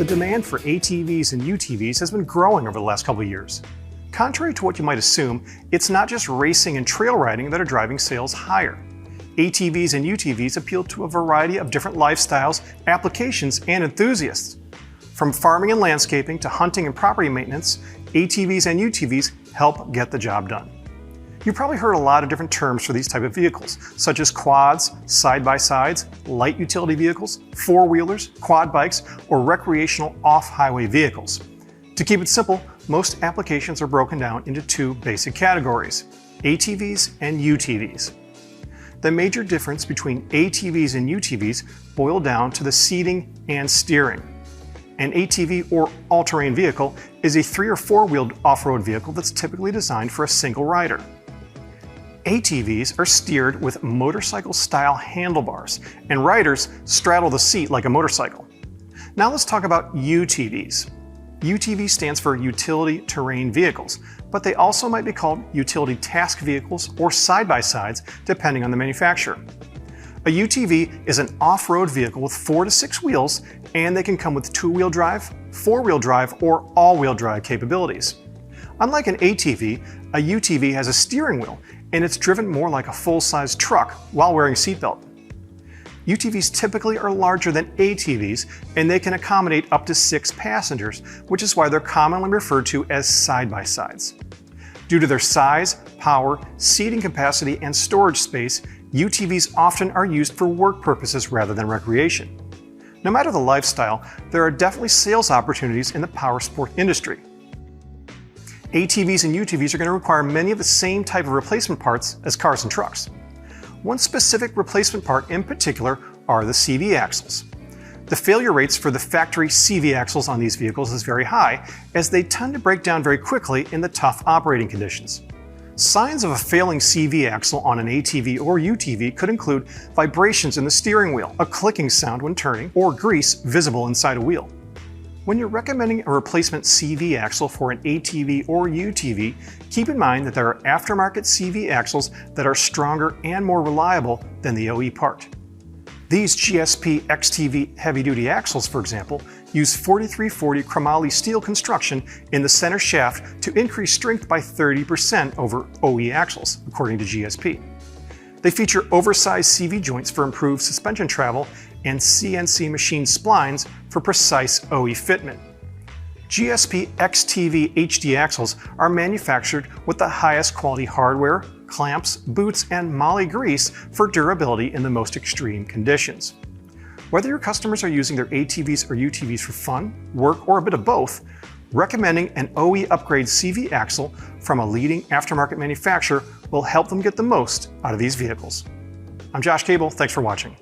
The demand for ATVs and UTVs has been growing over the last couple of years. Contrary to what you might assume, it's not just racing and trail riding that are driving sales higher. ATVs and UTVs appeal to a variety of different lifestyles, applications, and enthusiasts. From farming and landscaping to hunting and property maintenance, ATVs and UTVs help get the job done. You've probably heard a lot of different terms for these type of vehicles, such as quads, side-by-sides, light utility vehicles, four-wheelers, quad bikes, or recreational off-highway vehicles. To keep it simple, most applications are broken down into two basic categories: ATVs and UTVs. The major difference between ATVs and UTVs boil down to the seating and steering. An ATV, or all-terrain vehicle, is a 3- or 4-wheeled off-road vehicle that's typically designed for a single rider. ATVs are steered with motorcycle-style handlebars, and riders straddle the seat like a motorcycle. Now let's talk about UTVs. UTV stands for Utility Terrain Vehicles, but they also might be called Utility Task Vehicles or side-by-sides, depending on the manufacturer. A UTV is an off-road vehicle with 4 to 6 wheels, and they can come with 2-wheel drive, 4-wheel drive, or all-wheel drive capabilities. Unlike an ATV, a UTV has a steering wheel, and it's driven more like a full-size truck while wearing a seatbelt. UTVs typically are larger than ATVs, and they can accommodate up to 6 passengers, which is why they're commonly referred to as side-by-sides. Due to their size, power, seating capacity, and storage space, UTVs often are used for work purposes rather than recreation. No matter the lifestyle, there are definitely sales opportunities in the power sport industry. ATVs and UTVs are going to require many of the same type of replacement parts as cars and trucks. One specific replacement part in particular are the CV axles. The failure rates for the factory CV axles on these vehicles is very high, as they tend to break down very quickly in the tough operating conditions. Signs of a failing CV axle on an ATV or UTV could include vibrations in the steering wheel, a clicking sound when turning, or grease visible inside a wheel. When you're recommending a replacement CV axle for an ATV or UTV, keep in mind that there are aftermarket CV axles that are stronger and more reliable than the OE part. These GSP XTV heavy-duty axles, for example, use 4340 chromoly steel construction in the center shaft to increase strength by 30% over OE axles, according to GSP. They feature oversized CV joints for improved suspension travel and CNC machined splines for precise OE fitment. GSP XTV HD axles are manufactured with the highest quality hardware, clamps, boots, and moly grease for durability in the most extreme conditions. Whether your customers are using their ATVs or UTVs for fun, work, or a bit of both, recommending an OE upgrade CV axle from a leading aftermarket manufacturer will help them get the most out of these vehicles. I'm Josh Cable, thanks for watching.